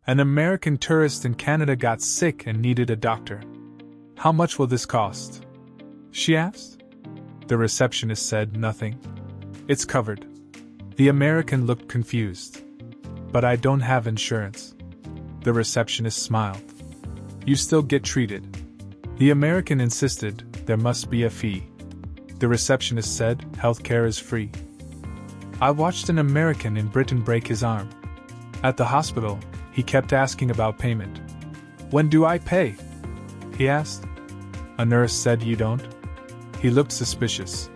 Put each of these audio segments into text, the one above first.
An American tourist in Canada got sick and needed a doctor. How much will this cost? She asked. The receptionist said nothing. It's covered. The American looked confused. But I don't have insurance. The receptionist smiled. You still get treated. The American insisted there must be a fee. The receptionist said healthcare is free. I watched an American in Britain break his arm. At the hospital, he kept asking about payment. When do I pay? He asked. A nurse said you don't. He looked suspicious.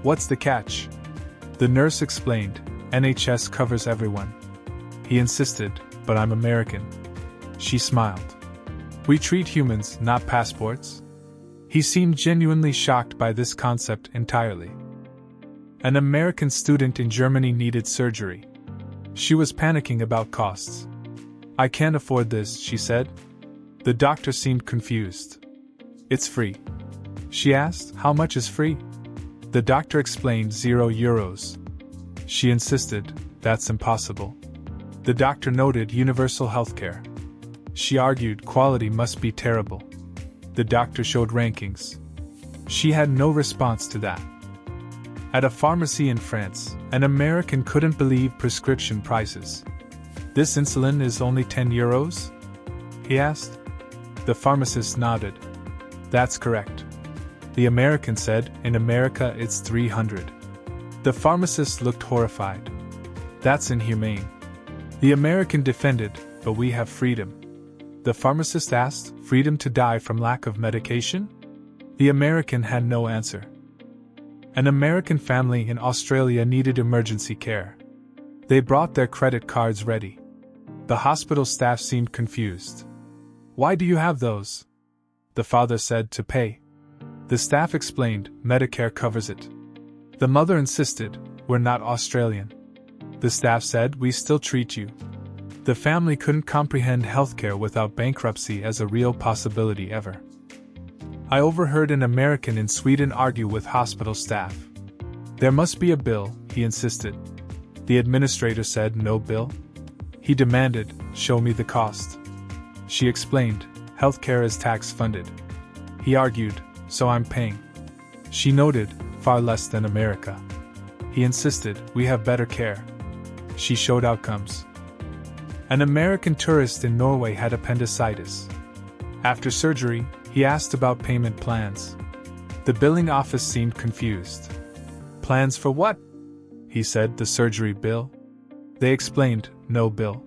What's the catch? The nurse explained, NHS covers everyone. He insisted, but I'm American. She smiled. We treat humans, not passports. He seemed genuinely shocked by this concept entirely. An American student in Germany needed surgery. She was panicking about costs. I can't afford this, she said. The doctor seemed confused. It's free. She asked, how much is free? The doctor explained €0. She insisted, that's impossible. The doctor noted universal healthcare. She argued quality must be terrible. The doctor showed rankings. She had no response to that. At a pharmacy in France, an American couldn't believe prescription prices. This insulin is only €10? He asked. The pharmacist nodded. That's correct. The American said, in America it's 300. The pharmacist looked horrified. That's inhumane. The American defended, but we have freedom. The pharmacist asked, freedom to die from lack of medication? The American had no answer. An American family in Australia needed emergency care. They brought their credit cards ready. The hospital staff seemed confused. Why do you have those? The father said to pay. The staff explained, Medicare covers it. The mother insisted, we're not Australian. The staff said, we still treat you. The family couldn't comprehend healthcare without bankruptcy as a real possibility ever. I overheard an American in Sweden argue with hospital staff. There must be a bill, he insisted. The administrator said, no bill. He demanded, show me the cost. She explained, healthcare is tax-funded. He argued, so I'm paying. She noted, far less than America. He insisted, we have better care. She showed outcomes. An American tourist in Norway had appendicitis. After surgery, he asked about payment plans. The billing office seemed confused. Plans for what? He said, the surgery bill. They explained, no bill.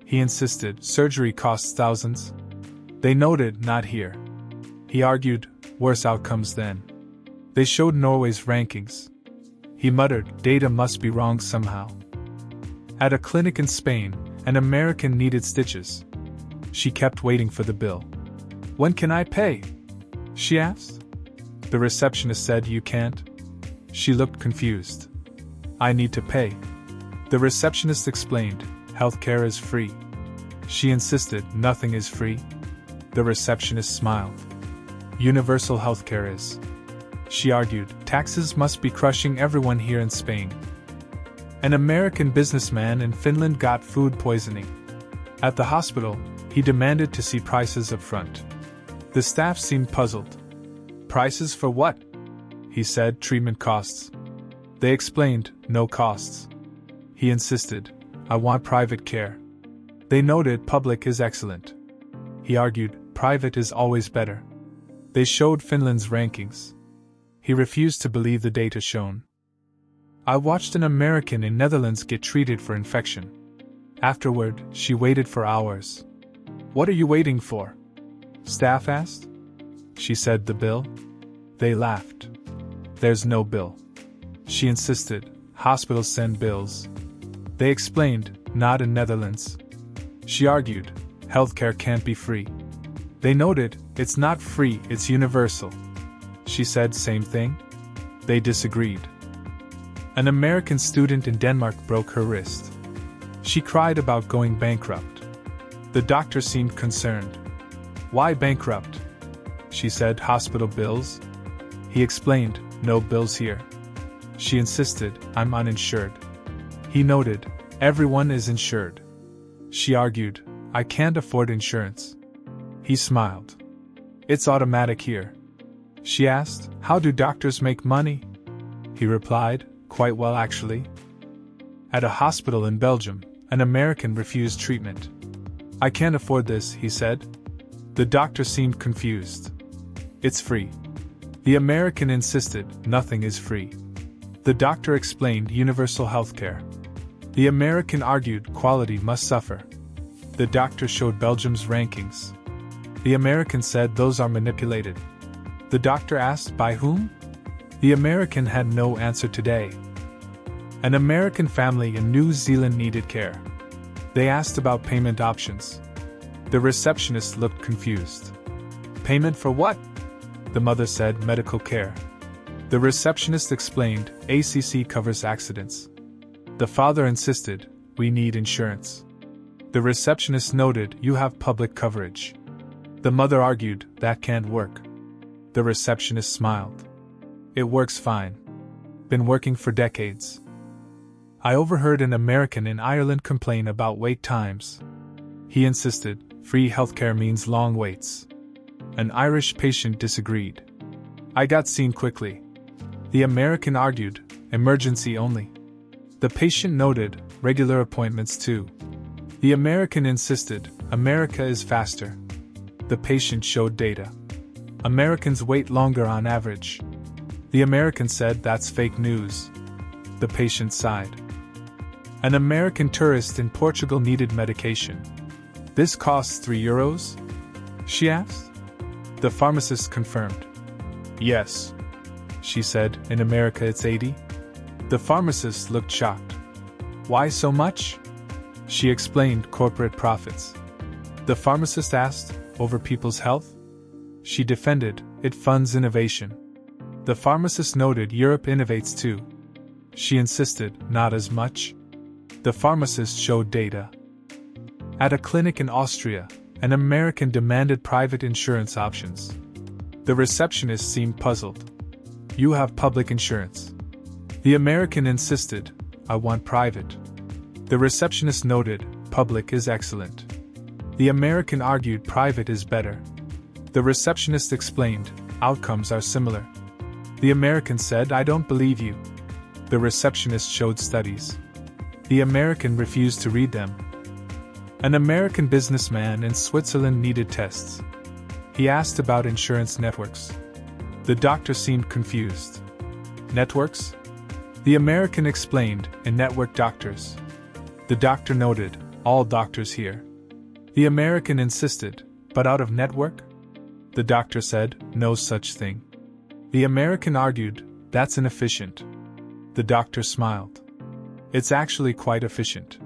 He insisted, surgery costs thousands. They noted, not here. He argued, worse outcomes then. They showed Norway's rankings. He muttered, data must be wrong somehow. At a clinic in Spain, an American needed stitches. She kept waiting for the bill. When can I pay? She asked. The receptionist said, you can't. She looked confused. I need to pay. The receptionist explained, healthcare is free. She insisted, nothing is free. The receptionist smiled. Universal healthcare is. She argued, taxes must be crushing everyone here in Spain. An American businessman in Finland got food poisoning. At the hospital, he demanded to see prices up front. The staff seemed puzzled. Prices for what? He said, treatment costs. They explained, no costs. He insisted, I want private care. They noted public is excellent. He argued, private is always better. They showed Finland's rankings. He refused to believe the data shown. I watched an American in Netherlands get treated for infection. Afterward, she waited for hours. What are you waiting for? Staff asked. She said, the bill. They laughed. There's no bill. She insisted, hospitals send bills. They explained, not in Netherlands. She argued, healthcare can't be free. They noted, it's not free, it's universal. She said, same thing? They disagreed. An American student in Denmark broke her wrist. She cried about going bankrupt. The doctor seemed concerned. Why bankrupt? She said, hospital bills. He explained, no bills here. She insisted, I'm uninsured. He noted, everyone is insured. She argued, I can't afford insurance. He smiled. It's automatic here. She asked, how do doctors make money? He replied, quite well actually. At a hospital in Belgium, an American refused treatment. I can't afford this, he said. The doctor seemed confused. It's free. The American insisted, nothing is free. The doctor explained universal healthcare. The American argued quality must suffer. The doctor showed Belgium's rankings. The American said those are manipulated. The doctor asked by whom? The American had no answer today. An American family in New Zealand needed care. They asked about payment options. The receptionist looked confused. Payment for what? The mother said medical care. The receptionist explained ACC covers accidents. The father insisted, we need insurance. The receptionist noted you have public coverage. The mother argued that can't work. The receptionist smiled. It works fine. Been working for decades. I overheard an American in Ireland complain about wait times. He insisted, free healthcare means long waits. An Irish patient disagreed. I got seen quickly. The American argued, emergency only. The patient noted, regular appointments too. The American insisted, America is faster. The patient showed data. Americans wait longer on average. The American said that's fake news. The patient sighed. An American tourist in Portugal needed medication. This costs €3? She asked. The pharmacist confirmed. Yes. She said, in America it's 80. The pharmacist looked shocked. Why so much? She explained corporate profits. The pharmacist asked, over people's health? She defended, it funds innovation. The pharmacist noted Europe innovates too. She insisted, not as much. The pharmacist showed data. At a clinic in Austria, an American demanded private insurance options. The receptionist seemed puzzled. You have public insurance. The American insisted, I want private. The receptionist noted, public is excellent. The American argued private is better. The receptionist explained, outcomes are similar. The American said, I don't believe you. The receptionist showed studies. The American refused to read them. An American businessman in Switzerland needed tests. He asked about insurance networks. The doctor seemed confused. Networks? The American explained, in network doctors. The doctor noted, all doctors here. The American insisted, but out of network? The doctor said, no such thing. The American argued, that's inefficient. The doctor smiled. It's actually quite efficient.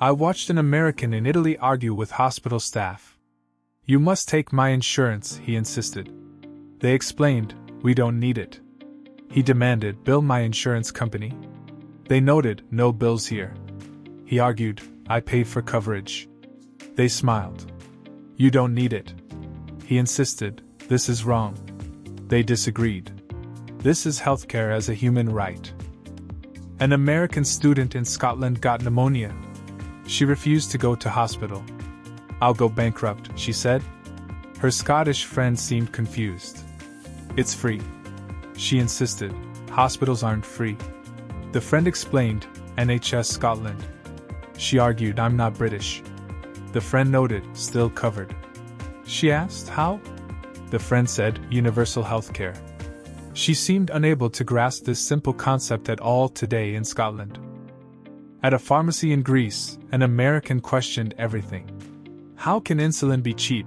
I watched an American in Italy argue with hospital staff. You must take my insurance, he insisted. They explained, we don't need it. He demanded, bill my insurance company. They noted, no bills here. He argued, I paid for coverage. They smiled. You don't need it. He insisted, this is wrong. They disagreed. This is healthcare as a human right. An American student in Scotland got pneumonia. She refused to go to hospital. I'll go bankrupt, she said. Her Scottish friend seemed confused. It's free. She insisted, hospitals aren't free. The friend explained, NHS Scotland. She argued, I'm not British. The friend noted, still covered. She asked, how? The friend said, universal healthcare. She seemed unable to grasp this simple concept at all today in Scotland. At a pharmacy in Greece, an American questioned everything. How can insulin be cheap?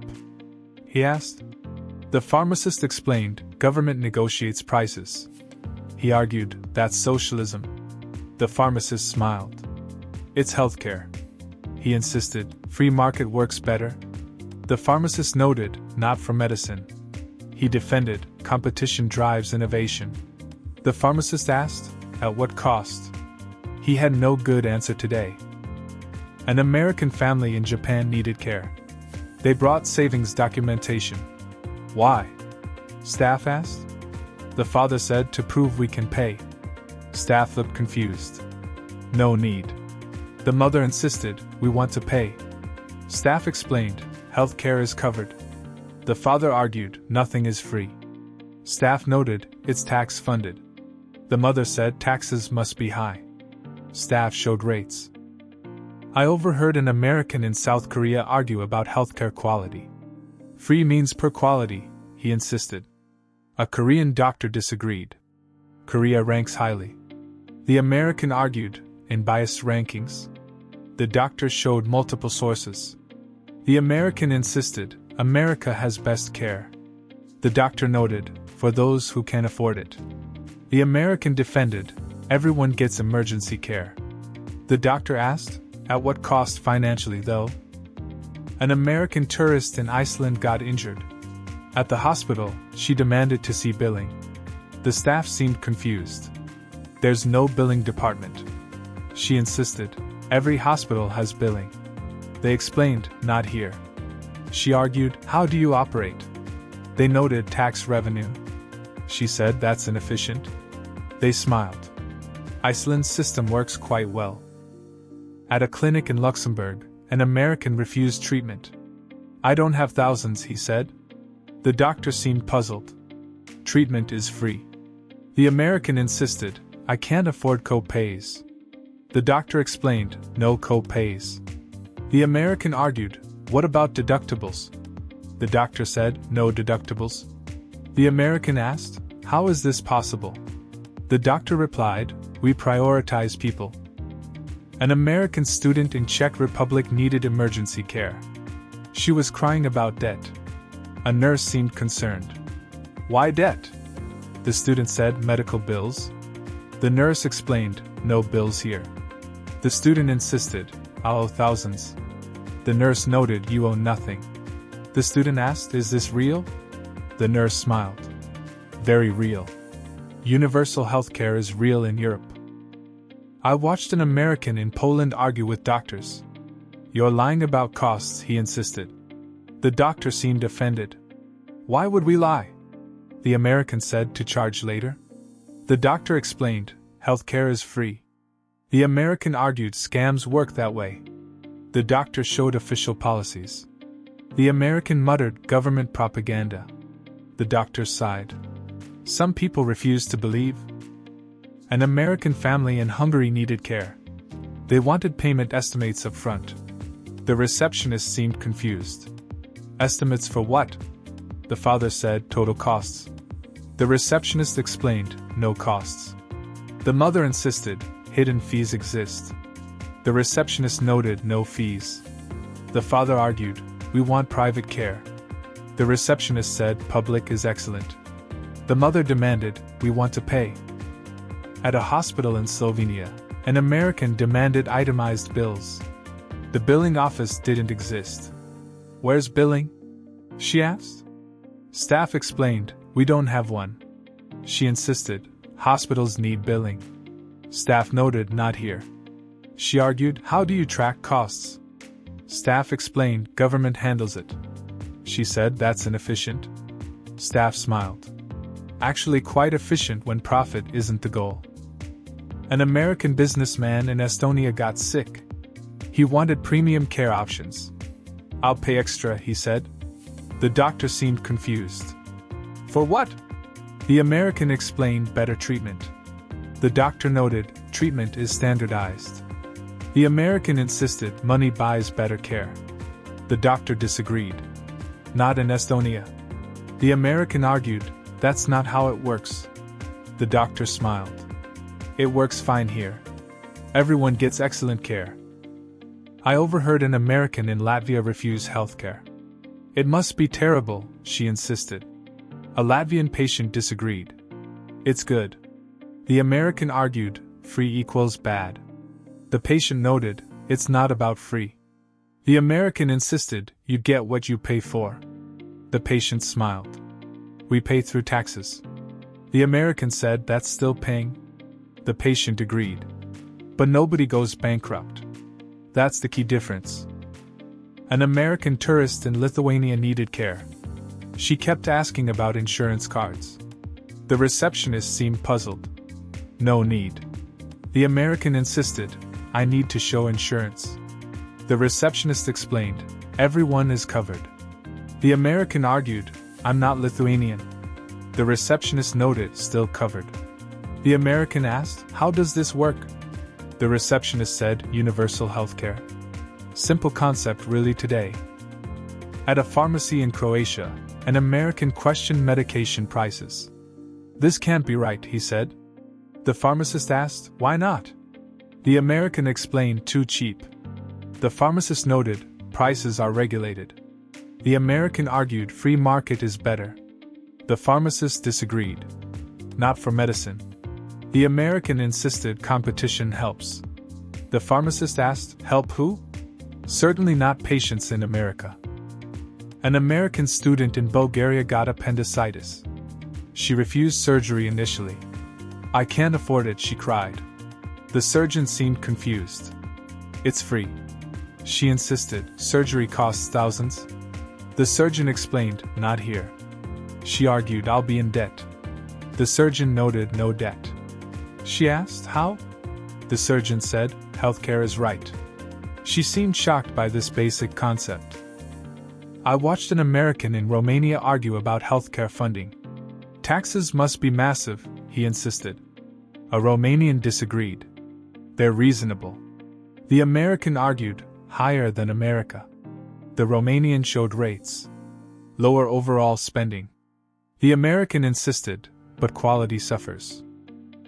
He asked. The pharmacist explained, government negotiates prices. He argued, that's socialism. The pharmacist smiled. It's healthcare. He insisted, free market works better. The pharmacist noted, not for medicine. He defended, competition drives innovation. The pharmacist asked, at what cost? He had no good answer today. An American family in Japan needed care. They brought savings documentation. Why? Staff asked. The father said, to prove we can pay. Staff looked confused. No need. The mother insisted, we want to pay. Staff explained, healthcare is covered. The father argued, nothing is free. Staff noted, it's tax funded. The mother said taxes must be high. Staff showed rates. I overheard an American in South Korea argue about healthcare quality. Free means per quality, he insisted. A Korean doctor disagreed. Korea ranks highly. The American argued, in biased rankings. The doctor showed multiple sources. The American insisted, America has best care. The doctor noted, for those who can afford it. The American defended, everyone gets emergency care. The doctor asked, at what cost financially though? An American tourist in Iceland got injured. At the hospital, she demanded to see billing. The staff seemed confused. There's no billing department. She insisted, every hospital has billing. They explained, not here. She argued, how do you operate? They noted tax revenue. She said, that's inefficient. They smiled. Iceland's system works quite well. At a clinic in Luxembourg, an American refused treatment. I don't have thousands, he said. The doctor seemed puzzled. Treatment is free. The American insisted, I can't afford co-pays. The doctor explained, no co-pays. The American argued, what about deductibles? The doctor said, no deductibles. The American asked, how is this possible? The doctor replied, we prioritize people. An American student in Czech Republic needed emergency care. She was crying about debt. A nurse seemed concerned. Why debt? The student said, medical bills. The nurse explained, no bills here. The student insisted, I'll owe thousands. The nurse noted, you owe nothing. The student asked, is this real? The nurse smiled. Very real. Universal healthcare is real in Europe. I watched an American in Poland argue with doctors. You're lying about costs, he insisted. The doctor seemed offended. Why would we lie? The American said, to charge later. The doctor explained, healthcare is free. The American argued scams work that way. The doctor showed official policies. The American muttered, government propaganda. The doctor sighed. Some people refused to believe. An American family in Hungary needed care. They wanted payment estimates up front. The receptionist seemed confused. Estimates for what? The father said, total costs. The receptionist explained, no costs. The mother insisted, hidden fees exist. The receptionist noted, no fees. The father argued, we want private care. The receptionist said, public is excellent. The mother demanded, we want to pay. At a hospital in Slovenia, an American demanded itemized bills. The billing office didn't exist. Where's billing? She asked. Staff explained, we don't have one. She insisted, hospitals need billing. Staff noted, not here. She argued, how do you track costs? Staff explained, government handles it. She said, that's inefficient. Staff smiled. Actually quite efficient when profit isn't the goal. An American businessman in Estonia got sick. He wanted premium care options. I'll pay extra, he said. The doctor seemed confused. For what? The American explained, better treatment. The doctor noted, treatment is standardized. The American insisted, money buys better care. The doctor disagreed. Not in Estonia. The American argued, that's not how it works. The doctor smiled. It works fine here. Everyone gets excellent care. I overheard an American in Latvia refuse healthcare. It must be terrible, she insisted. A Latvian patient disagreed. It's good. The American argued, free equals bad. The patient noted, it's not about free. The American insisted, you get what you pay for. The patient smiled. We pay through taxes. The American said, that's still paying. The patient agreed. But nobody goes bankrupt. That's the key difference. An American tourist in Lithuania needed care. She kept asking about insurance cards. The receptionist seemed puzzled. No need. The American insisted, I need to show insurance. The receptionist explained, Everyone is covered. The American argued, I'm not Lithuanian. The receptionist noted, still covered. The American asked, how does this work? The receptionist said, universal healthcare. Simple concept really today. At a pharmacy in Croatia, an American questioned medication prices. This can't be right, he said. The pharmacist asked, why not? The American explained, too cheap. The pharmacist noted, prices are regulated. The American argued, free market is better. The pharmacist disagreed. Not for medicine. The American insisted competition helps. The pharmacist asked, help who? Certainly not patients in America. An American student in Bulgaria got appendicitis. She refused surgery initially. I can't afford it, she cried. The surgeon seemed confused. It's free. She insisted, surgery costs thousands. The surgeon explained, not here. She argued, I'll be in debt. The surgeon noted, no debt. She asked, how? The surgeon said, healthcare is right. She seemed shocked by this basic concept. I watched an American in Romania argue about healthcare funding. Taxes must be massive, he insisted. A Romanian disagreed. They're reasonable. The American argued, higher than America. The Romanian showed rates. Lower overall spending. The American insisted, but quality suffers.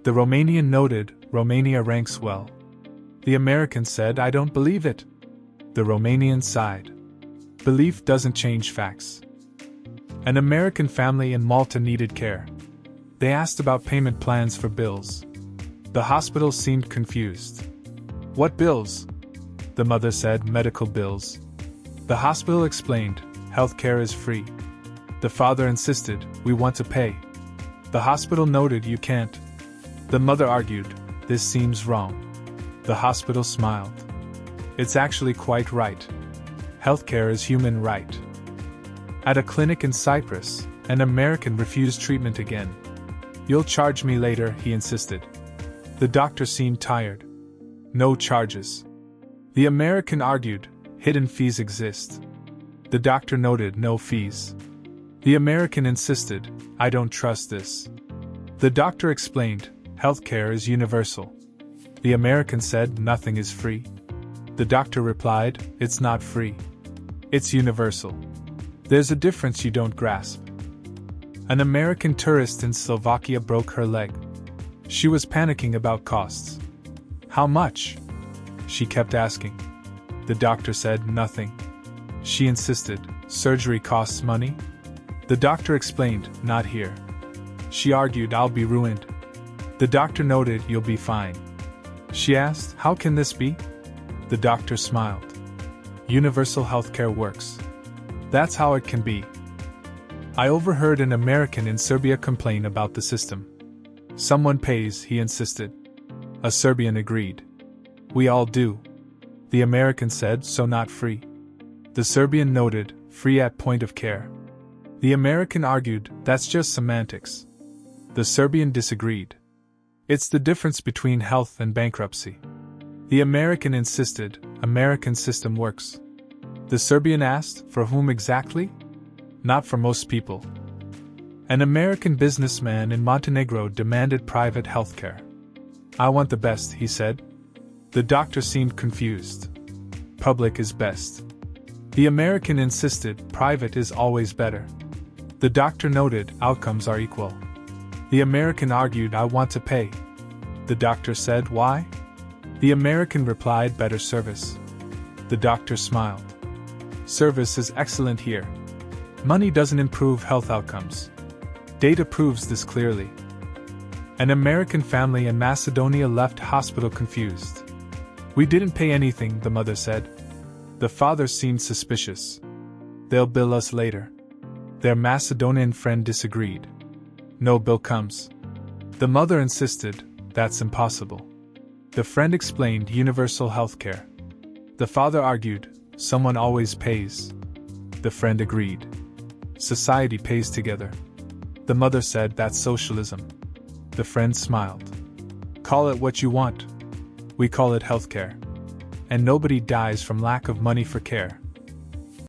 The Romanian noted, Romania ranks well. The American said, I don't believe it. The Romanian sighed. Belief doesn't change facts. An American family in Malta needed care. They asked about payment plans for bills. The hospital seemed confused. What bills? The mother said, medical bills. The hospital explained, healthcare is free. The father insisted, we want to pay. The hospital noted, you can't. The mother argued, this seems wrong. The hospital smiled. It's actually quite right. Healthcare is human right. At a clinic in Cyprus, an American refused treatment again. You'll charge me later, he insisted. The doctor seemed tired. No charges. The American argued, hidden fees exist. The doctor noted, no fees. The American insisted, I don't trust this. The doctor explained, healthcare is universal. The American said, nothing is free. The doctor replied, it's not free. It's universal. There's a difference you don't grasp. An American tourist in Slovakia broke her leg. She was panicking about costs. How much? She kept asking. The doctor said, nothing. She insisted, surgery costs money? The doctor explained, not here. She argued, I'll be ruined. The doctor noted, you'll be fine. She asked, how can this be? The doctor smiled. Universal healthcare works. That's how it can be. I overheard an American in Serbia complain about the system. Someone pays, he insisted. A Serbian agreed. We all do. The American said, so not free. The Serbian noted, free at point of care. The American argued, that's just semantics. The Serbian disagreed. It's the difference between health and bankruptcy. The American insisted, American system works. The Serbian asked, for whom exactly? Not for most people. An American businessman in Montenegro demanded private healthcare. I want the best, he said. The doctor seemed confused. Public is best. The American insisted, private is always better. The doctor noted, outcomes are equal. The American argued, I want to pay. The doctor said, why? The American replied, better service. The doctor smiled. Service is excellent here. Money doesn't improve health outcomes. Data proves this clearly. An American family in Macedonia left hospital confused. We didn't pay anything, the mother said. The father seemed suspicious. They'll bill us later. Their Macedonian friend disagreed. No bill comes. The mother insisted, that's impossible. The friend explained universal healthcare. The father argued, someone always pays. The friend agreed. Society pays together. The mother said, that's socialism. The friend smiled. Call it what you want. We call it healthcare. And nobody dies from lack of money for care.